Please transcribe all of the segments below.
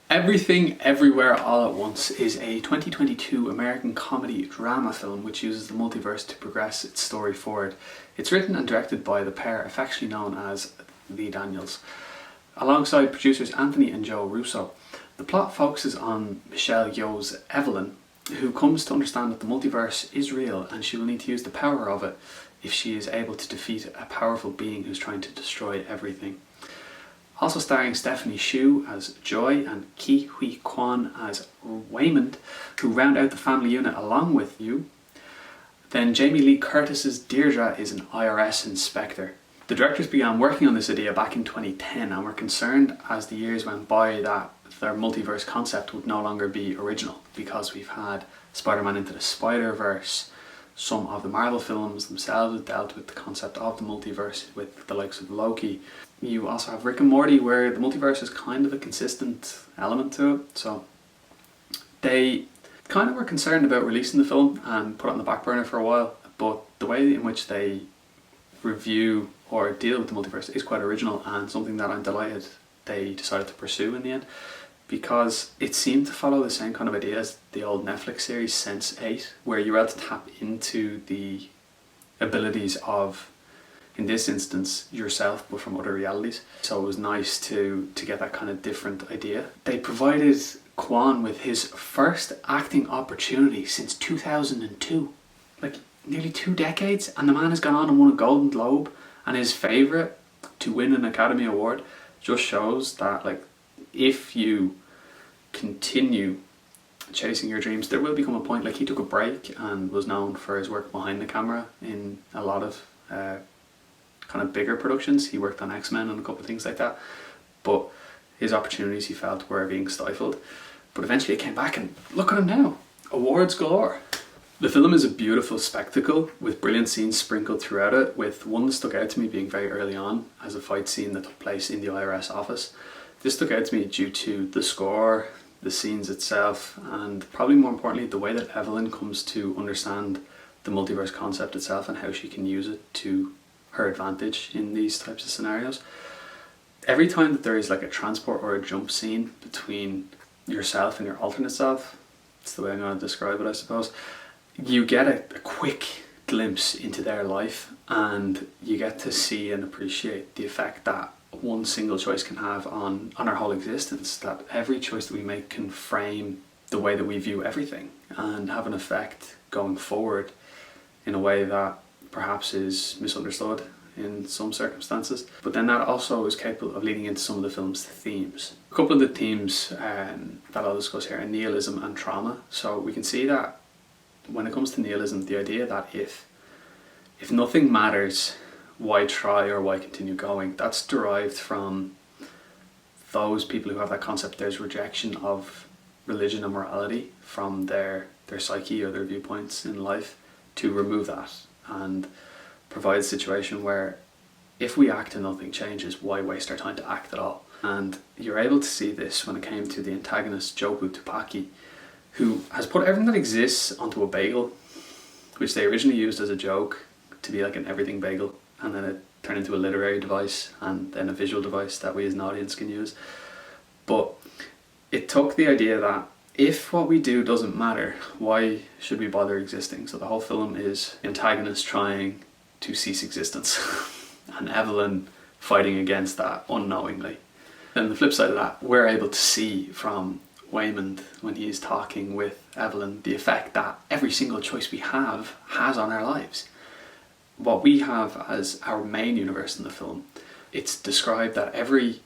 Everything Everywhere All at Once is a 2022 American comedy drama film which uses the multiverse to progress its story forward. It's written and directed by the pair affectionately known as the Daniels, alongside producers Anthony and Joe Russo. The plot focuses on Michelle Yeoh's Evelyn, who comes to understand that the multiverse is real and she will need to use the power of it if she is able to defeat a powerful being who's trying to destroy everything. Also starring Stephanie Hsu as Joy and Ki Hui Kwan as Waymond, who round out the family unit along with you. Then Jamie Lee Curtis's Deirdre is an IRS inspector. The directors began working on this idea back in 2010 and were concerned as the years went by that their multiverse concept would no longer be original, because we've had Spider-Man Into the Spider-Verse, some of the Marvel films themselves have dealt with the concept of the multiverse with the likes of Loki. You also have Rick and Morty, where the multiverse is kind of a consistent element to it. So they kind of were concerned about releasing the film and put it on the back burner for a while, but the way in which they review or deal with the multiverse is quite original and something that I'm delighted they decided to pursue in the end, because it seemed to follow the same kind of idea as the old Netflix series Sense8, where you're able to tap into the abilities of, in this instance, yourself, but from other realities. So it was nice to get that kind of different idea. They provided Kwan with his first acting opportunity since 2002. Like nearly 2 decades, and the man has gone on and won a Golden Globe, and his favourite to win an Academy Award. Just shows that, like, if you continue chasing your dreams, there will become a point. Like, he took a break and was known for his work behind the camera in a lot of kind of bigger productions. He worked on X-Men and a couple of things like that, but his opportunities, he felt, were being stifled. But eventually it came back, and look at him now, awards galore. The film is a beautiful spectacle with brilliant scenes sprinkled throughout it, with one that stuck out to me being very early on as a fight scene that took place in the IRS office. This stuck out to me due to the score, the scenes itself, and probably more importantly the way that Evelyn comes to understand the multiverse concept itself and how she can use it to her advantage in these types of scenarios. Every time that there is like a transport or a jump scene between yourself and your alternate self, that's the way I'm going to describe it, I suppose, you get a quick glimpse into their life, and you get to see and appreciate the effect that one single choice can have on our whole existence, that every choice that we make can frame the way that we view everything and have an effect going forward in a way that perhaps is misunderstood in some circumstances. But then that also is capable of leading into some of the film's themes. A couple of the themes that I'll discuss here are nihilism and trauma. So we can see that when it comes to nihilism, the idea that if nothing matters, why try or why continue going? That's derived from those people who have that concept. There's rejection of religion and morality from their psyche or their viewpoints in life, to remove that and provide a situation where if we act and nothing changes, why waste our time to act at all? And you're able to see this when it came to the antagonist Jobu Tupaki, who has put everything that exists onto a bagel, which they originally used as a joke to be like an everything bagel, and then it turned into a literary device and then a visual device that we as an audience can use. But it took the idea that if what we do doesn't matter, why should we bother existing? So the whole film is the antagonist trying to cease existence and Evelyn fighting against that unknowingly. Then the flip side of that, we're able to see from Waymond, when he's talking with Evelyn, the effect that every single choice we have has on our lives. What we have as our main universe in the film, it's described that every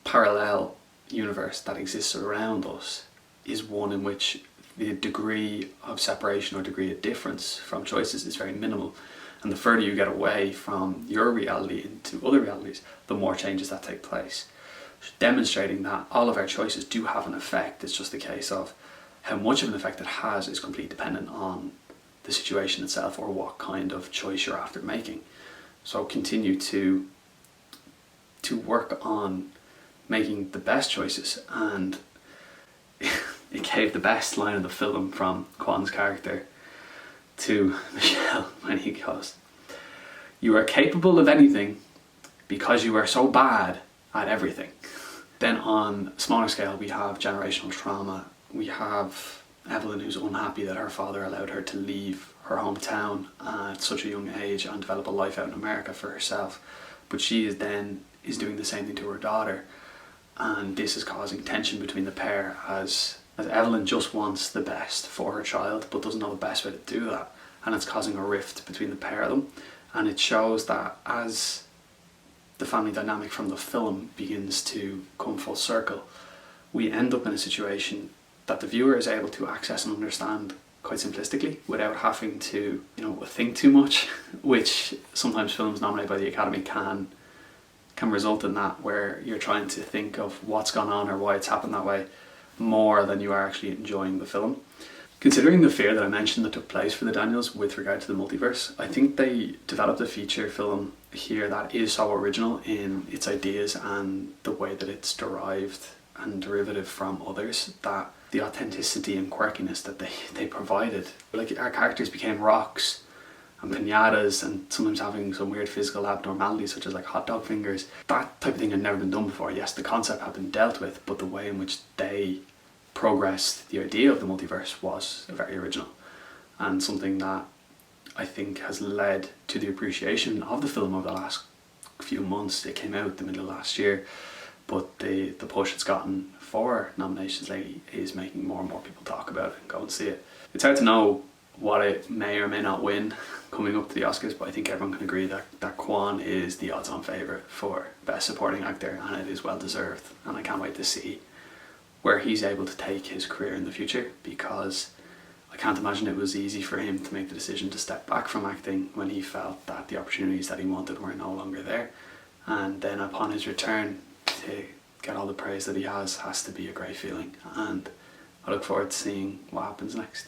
parallel universe that exists around us is one in which the degree of separation or degree of difference from choices is very minimal. And the further you get away from your reality into other realities, the more changes that take place, demonstrating that all of our choices do have an effect. It's just a case of how much of an effect it has is completely dependent on the situation itself or what kind of choice you're after making. So continue to work on making the best choices. And it gave the best line of the film from Kwan's character to Michelle when he goes, "You are capable of anything because you are so bad at everything." Then on a smaller scale, we have generational trauma. We have Evelyn, who's unhappy that her father allowed her to leave her hometown at such a young age and develop a life out in America for herself. But she is doing the same thing to her daughter, and this is causing tension between the pair as Evelyn just wants the best for her child but doesn't know the best way to do that, and it's causing a rift between the pair of them. And it shows that as the family dynamic from the film begins to come full circle, we end up in a situation that the viewer is able to access and understand quite simplistically without having to, think too much, which sometimes films nominated by the Academy can result in that, where you're trying to think of what's gone on or why it's happened that way more than you are actually enjoying the film. Considering the fear that I mentioned that took place for the Daniels with regard to the multiverse, I think they developed a feature film here that is so original in its ideas and the way that it's derived and derivative from others, that the authenticity and quirkiness that they provided, like our characters became rocks and pinatas and sometimes having some weird physical abnormalities such as like hot dog fingers. That type of thing had never been done before. Yes, the concept had been dealt with, but the way in which they progressed the idea of the multiverse was very original, and something that I think has led to the appreciation of the film over the last few months. It came out the middle of last year, but the push it's gotten for nominations lately is making more and more people talk about it and go and see it. It's hard to know what it may or may not win coming up to the Oscars, but I think everyone can agree that Kwan is the odds-on favourite for Best Supporting Actor, and it is well deserved, and I can't wait to see where he's able to take his career in the future, because I can't imagine it was easy for him to make the decision to step back from acting when he felt that the opportunities that he wanted were no longer there, and then upon his return to get all the praise that he has to be a great feeling, and I look forward to seeing what happens next.